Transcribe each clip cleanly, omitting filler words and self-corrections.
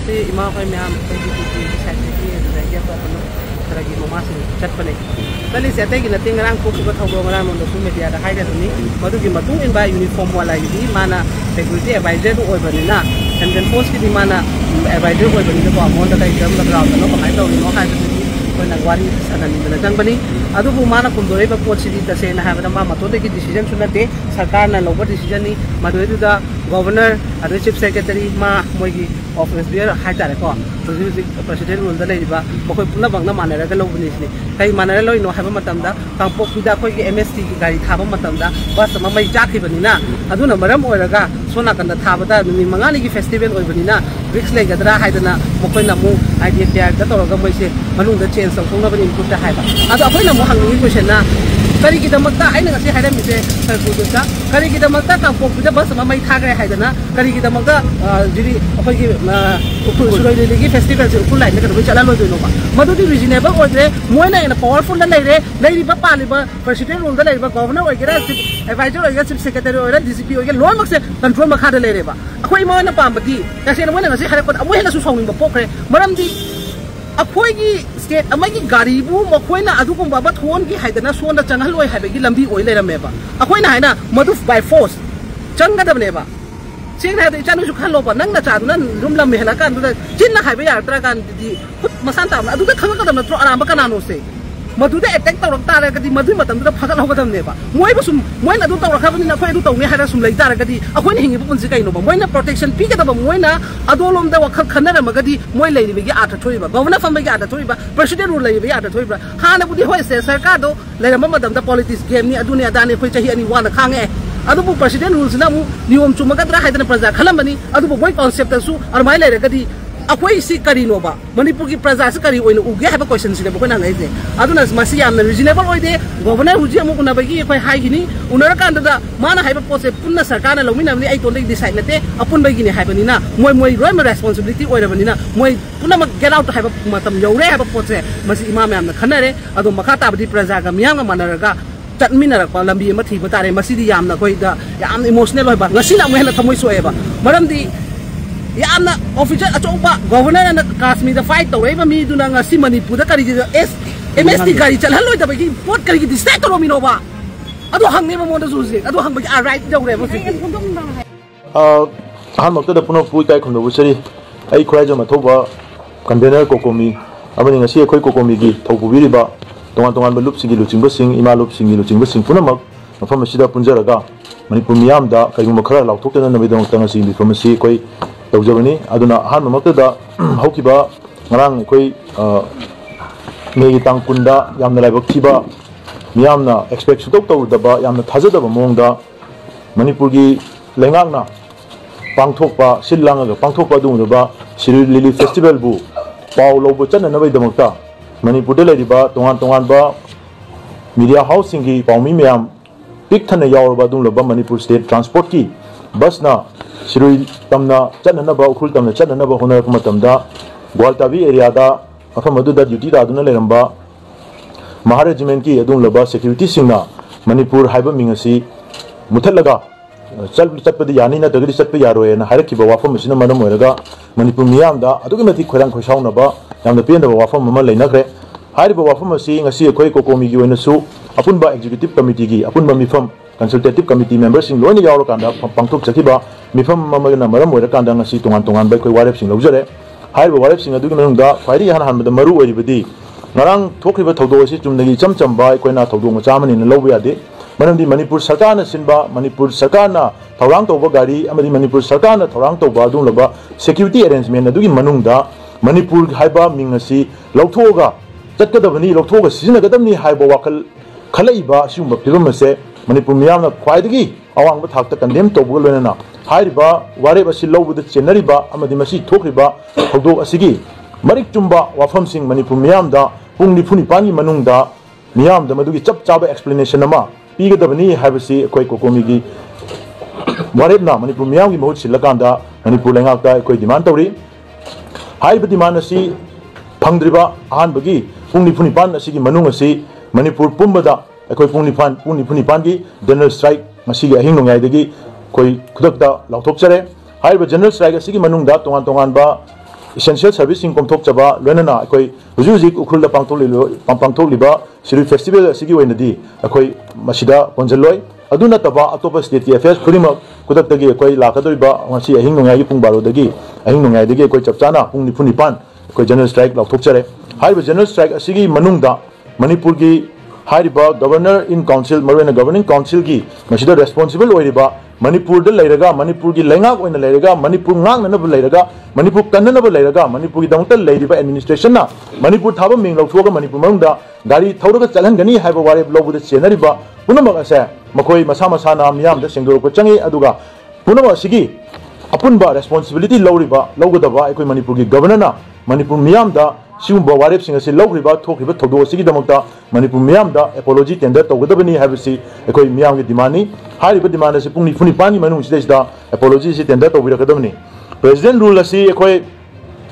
से इमा कोई मैम की साइड तरह ममा से चटपने चली से अतई की नथिंग रंग को थोड़ो रंग नोंदसु मीडिया दा हाइदनी मदुगी मतुंग इनबा यूनिफॉर्म वाला गी माना सिक्योरिटी एडवाइजर ओइबनिना एंड पोस्ट की माना एडवाइजर ओइबनि को अमोन दा कई जम ग्राउंड नो कमाई तौरिनो हाइदनी कोई नगवारी सननी जंगबनी अदुबु माना कुमदोरेबा पोस्टि तसेना हाबदा मा मतोदे की डिसीजन सुनते सरकार ना लोबर डिसीजन नि मदुदा गवर्नर अदु चीफ सेक्रेटरी मा मोगी ऑफिस बियर हाइतारे को प्रेसिडेंट रूल दा लेबा मखोय पुना बंगना मानरगा लोबनी सिनी कई मानरा लोइनो हाबा मतमदा कांपोक्पिदा कोई एमएसटी की गाड़ी थाबा मतमदा बस ममई जाखिबनिना अदुना मरम ओरगा सोना कंदा थाबदा नुमि मंगानी की फेस्टिवल ओइबनिना रिक्स लेगदरा हाइदना मखोयना मु आईडिया केयर दा तोरगा मैसे मनुंग दा चेंज तौथोंगबनि इनपुट दा हाइबा अदु अखोयना मु हंगी क्वेश्चन ना करी की दमकता आइना ngasi हाइदमिसे सरकुदुसा करी की दमकता कांपोक्पिदा बस ममई थागरे हाइदना करी की दमकता जिरि अखोयगी उखुल सुरोइलेगी फेस्टिवल से उखुल लाइन का चला लोइनोबा मदुदी रिजनेबल ओइद्रे मोइना इन पावरफुल लेरे लेरिबा पालिबा प्रेसिडेंट रूल दा लेरिबा गवर्नर ओइगेरा एडवाइजर ओइगेरा चीफ सेक्रेटरी ओइगेरा डीसीपी ओइगे लोन मक्से कंट्रोल मखा दा लेरेबा अखोय मोइना पामबदी तसेना मोइना ngasi हारेपद अमोहेना सु साउनिंग पोखरे मरमदी अखोयगी स्टेट अमगी गाड़ीबू मखोयना अदुगुंबा बथोन की हाइदना सोना चंगहलोय हाइबगी लंबी ओइ लेरमेबा अखोयना हाइना मदु बाय फोर्स चंगदबनेबा सिंगना है इचानु जो खान लोपा नंग ना चादु ना रूम लम मेहला कान दुदा चिन्ना हाइबे यात्रा कान दी खुद मसान ताम अदुदा खंग कदम नत्रो आराम कनानो से मदुदा अटैक तौरक तारे कदी मदु मतम दुदा फगल होगदम नेबा मोय बसुम मोय ना दु तौरक खबनि ना खोय दु तौने हारा सुम लै तारे कदी अखोयना हिंगे पुंसि काइनो बा मोयना प्रोटेक्शन पी गदब मोयना अदोलोम दा वखल खनर मगदी मोय लैरिबेगी आटा थोइबा गवर्नर फमबेगी आटा थोइबा प्रेसिडेंट रूल लैरिबेगी आटा थोइबा हाना बुदी होय से सरकार दो लैरम मदम दा पॉलिटिक्स गेम नि अदुने अदाने खोय चाहि अनि वाना खांगे अदुबु प्रेसिडेंट रूल्स ना मु नियम चुमगदरा हाइदना प्रजा खलमबनी अदुबु मोय कांसेप्ट सु अरमाय लैरगदी अखोई सी करीनोबा मणिपुर की प्रजा से करी ओइनो उगे हाबा क्वेश्चन सिने बको नांगैजे अदुना मसी यामना रिजनेबल ओइदे गवर्नर हुजी अमु उनाबगी अखोई हाइगिनी उनर कांददा माना हाइबा पोसे पुन्ना सरकारना लौमिनामनि आई तोंदे डिसाइड नते अपुन बैगिनी हाइबनिना मोय मोय रोय रेस्पोंसिबिलिटी ओइरबनिना मोय पुन्ना गेट आउट हाइबा मतम यौरे हाइबा पोसे मसी इमाम यामना खनरे अदु मखा ताबदी प्रजा गा मियांगा मानरगा चटमिनरकपा लंबी अमा थीबा तारे मसीदी यामना कोइदा याम इमोशनल होइबा ngasina अमु हेला थमोय सोएबा मरमदी यामना ऑफिसर अचौबा गवर्नर ना काश्मीर दा फाइट तौरेबा मी दुना ngasi मणिपुर दा करी एस एमएसटी गाड़ी चलहलोय दबगी पोट करी डिस्ट्रैक्ट करोमिनोबा अदु हंगनेबा मोदा जुजे अदु हंगबगी आ राइट जौरेबा हान मक्तदा पुनो पुई काय खुंदो बुसरी आई खुराइजो मथोबा कन्वेनर कोकोमी अबनि ngasi अखोय कोकोमी गी थौबुबिरिबा तोंगान तोंगान बलुप सिंगी लुचिंग सिंग इमा लुप सिंगी लुचिंग सिंग पुनमक मफम असिदा पुंजरगा मणिपुर मियाम दा कयगुम खरा लाउथोक्तना नबेदों तंगसी बिफमसी कोई तौजबनी अदुना हान ममक्तदा हौकिबा ngरang कोई मेगी तांग कुंदा यामना लाइबक थिबा मियामना एक्सपेक्ट सुतोक तौदबा यामना थाजदबा मोंगदा मणिपुर गी लेंगांगना पांगथोकपा सिल्लांगा पांगथोकपा दुंगदबा सिरि लिली फेस्टिवल बु पाव लोबो चन्ना नबेदमक्ता मणिपुर लेरिबा तोंगान तोंगान बा मीडिया हाउसिंग की पाउमी मैम पिक थन यावरबा दुंगलबा मणिपुर स्टेट ट्रांसपोर्ट की बस ना सिरुई तमना चन्ननबा उखुल तमना चन्ननबा होनरक मतमदा ग्वालटाबी एरिया दा अफम अदुदा ड्यूटी दा दुना लेरंबा महार रेजिमेंट की अदुंगलबा सिक्योरिटी सिंगना मणिपुर हाइबा मिंगसी मुथलगा चटपदी यानी ना तगदी चटप यारोयना हारकिबा वाफम सिना मनम ओरगा मणिपुर मियाम दा अदुगी मथि खोरांग खोसाउनबा यामना पेनदबा वाफम ममा लेनाग्रे हारिबा वाफम असि ngasi अखोय कोकोमी की ओइनसु अपुनबा एग्जीक्यूटिव कमिटी की अपुनबा मिफम कंसल्टेटिव कमिटी मेंबर सिंग लोइन यावरो कांदा पांगथोक चखिबा मिफम ममगना मरम ओइरा कांदा ngasi तोंगान तोंगान बाय कोई वारेप सिंग लौजरे हारिबा वारेप सिंग अदुगी मनुंगदा फाइरी हान हानबदा मरु ओइरिबदी ngarang thokriba thawdo asi chumnagi chamchamba koina thawdo machamani na lawba yade manamdi manipur sarkar na sinba manipur sarkar na thawrang tawba gari amadi manipur sarkar na thawrang tawba adung laba security arrangement adugi manungda manipur haiba mingasi lauthoga चटकदबनी लौथोगा सिजनगदबनी हाइबा वाखल खलैबा सिगुंबा film से Manipur मियामना ख्वाइदगी अवांग थाकता condemn तौबगा लोनना हाइरिबा वारेब असि लौबदा चेनरिबा अमदि मसि थोखरिबा थौदोक असिगी मरिक चुंबा वाफमसिंग मणिपुर मियामदा पुंग निफुनि पानी मनुंगदा मियामदा मदुगी चप चाबा एक्सप्लेनेशन अमा पीगदबनी हाइबसि कोई कोकोमीगी वारेबना मणिपुर मियामगी महूत सिलकांदा मणिपुर लेंगाकता कोई डिमांड तौरी हाइबा डिमांड असि फंगद्रिबा अहानबगी पुंग निफुनिपान असिगी मनुंग असि मणिपुर पुंबदा अखोय पुंग निफुनिपान की जनरल स्ट्राइक मसिगी अहिंग नोंगाइदगी कोई खुदकता लाउथोकचरे हाइबा जनरल स्ट्राइक असिगी मनुंगदा तोंगान तोंगान बा essential servicing komthokchaba loinana akoi hujuji ukhulda pangthokliba siri festival asigi oinadi akoi masida ponjaloi aduna taba atopa state affairs khurima kudaktagi akoi lakadoriba ngasi ahing nongai pung baro dagi ahing nongai dagi akoi chapchana pung nipuni pan akoi general strike laukthokchare haiba general strike asigi manungda manipur gi haiba governor in council marwena governing council gi masida responsible oiriba Manipur de Lairaga, Manipur gi Lengak when the Lairaga, Manipur Nang and Lairaga, Manipur Kananaba Lairaga, Manipur Donta Lady by administration na, Manipur Taba Ming Lotoga, Manipur Munda, Gari Toga Chalangani have a wire blow with the Sienariba, Punama say, Makoi Masama Sana Miam, the Single Pochangi Aduga, Punama Sigi, Apunba responsibility Loriba, Logodava, Equi Manipur governor, Manipur Miam da. Siumba warip singa si log riba thok riba thodo sigi damokta Manipur miyam da apology tender tawgadabani habisi ekoi miyam gi dimani hariba dimana si pungni funi pani manung si da apology si tender tawbirakadamni president rule asi ekoi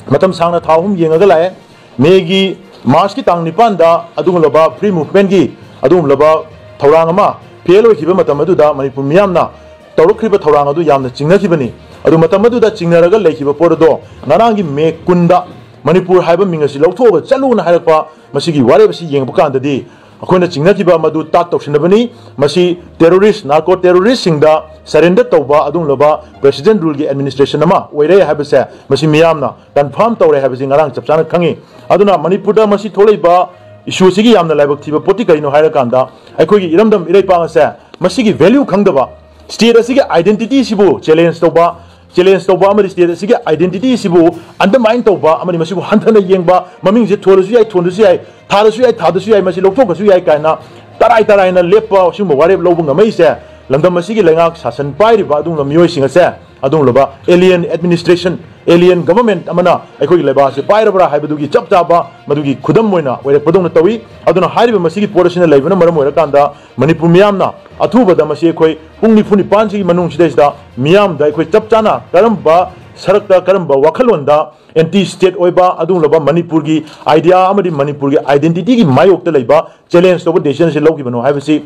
matam sangna thahum yengaga lae megi march ki tang nipan da adum loba free movement gi adum loba thorang ama pelo khiba matam adu da Manipur miyam na tawrukriba thorang adu yamna chingna khibani adu matam adu da chingnaraga lekhiba pordo narangi me kunda Manipur haiba mingasi lautoga chaluna hairpa masigi warebasi yengbukandadi akhona chingnakiba madu tat toksinabani masi terrorist narco terrorist singda surrender tawba adung loba president rule gi administration ama oire haibase masi miyamna confirm tawre haibasi ngarang chapchana khangi aduna Manipur da masi tholeiba issue sigi yamna laibak thiba poti kaino haira kanda aikhogi iramdam ireipa ase masigi value khangdaba state asigi identity sibu challenge tawba challenge tawba amari state asigi identity sibu undermine tawba amari masibu hanthana yengba maming je tholasu yai thondusu yai thalasu yai thadasu yai masi lokthoksu yai kaina tarai na lepa sumba wareb lobung amai se lamdam masigi lengak sasan pai riba adung lamyoi singa se adung loba alien administration alien government amana aikoi leba se pai rabra haibadugi chap chapa madugi khudam moina oire podong tawi aduna hariba masigi portion leibana maram oira kanda Manipur miyamna athubada masi khoi pungni funi pansi manung sidesda miyam dai khoi chap chana karamba sarakta karamba wakhalonda anti state oiba adung loba Manipur gi idea amadi Manipur gi identity gi mayokta leiba challenge to decision se logi bano haibasi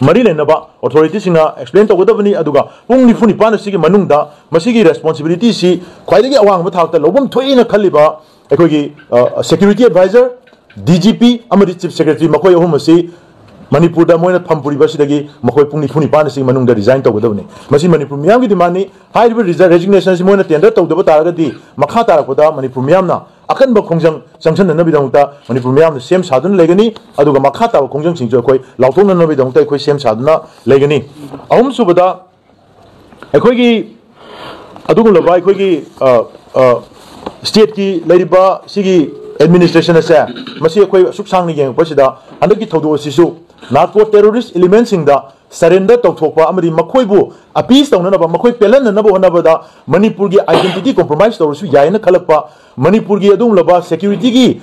Mari lenaba authorities singa explain to godabani aduga pungni funi panasi gi manungda masigi responsibility si khwaidagi awang ma thakta lobum thoina khaliba ekhogi security advisor DGP amadi chief secretary makoi ahum asi Manipur da moina thampuri basidagi makoi pungni funi panasi manungda resign to godabani masi Manipur miyam gi dimani high resignation si moina tender to daba taragadi makha tarakoda Manipur miyamna akan ba khongjang sanction na nabi dangta Manipur miyam na sem sadun legani aduga makha ta khongjang singjo khoi lauthong na nabi dangta khoi sem saduna legani ahum subada ekhoi gi aduga loba ekhoi gi state ki leriba sigi administration asa masi ekhoi suksang ni yeng pasida andaki thodo sisu narco terrorist elements singda surrender tawthokpa amadi makhoibu appease tawnanaba makhoi pelan nanaba honabada Manipur gi identity compromise tawrusu yaina khalakpa Manipur gi adum laba security gi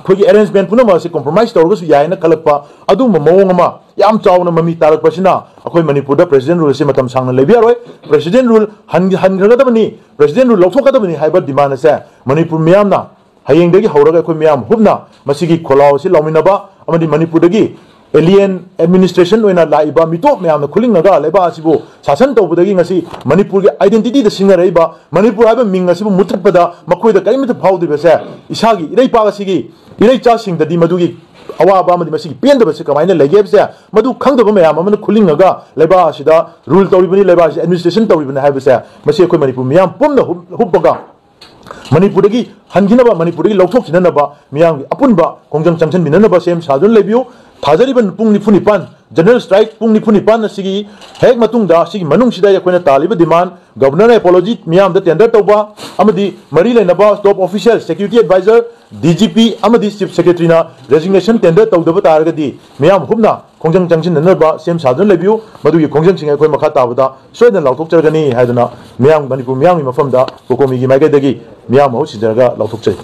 khogi arrangement punama se compromise tawrusu yaina khalakpa adum mawong ama yam chawna mami tarak pasina akhoi Manipur da president rule se matam sangna lebiaroi president rule hangragadabani president rule lokthokadabani haiba demand ase Manipur miyamna hayeng dagi hauraga akhoi miyam hubna masigi kholaw se lawminaba amadi Manipur dagi alien administration oina laiba mitop meyam khulingaga leba asibu sasan tawbudagi ngasi Manipur gi identity da singa reiba Manipur haiba ming asibu muthakpada makoida kaimita phawdi bese isagi irei pa asigi irei cha singda di madugi awaba amadi masigi pendba se kamaina legebse madu khangdaba meyam amana khulingaga leba asida rule tawribani leba administration tawribani haibase masi akhoi Manipur meyam pumna hubbaga Manipur dagi hanginaba Manipur dagi lokthok sinanaba miyam apunba kongjang changchen minanaba sem sadun lebiu Thajariban pungni funi pan general strike pungni funi pan asigi hek matungda sigi manung sida yakoina taliba demand governor apology miyam da tender tawba amadi mari lenaba top official security advisor DGP amadi chief secretary na resignation tender tawdaba taragadi miyam hubna kongjang changchin nanaba sem sadun lebiu madugi kongjang singa koi makha tabada soidan lauthok chargani haidana miyam Manipur miyam gi mafamda kokomi gi maigai dagi miyam ho sijaraga lauthok chai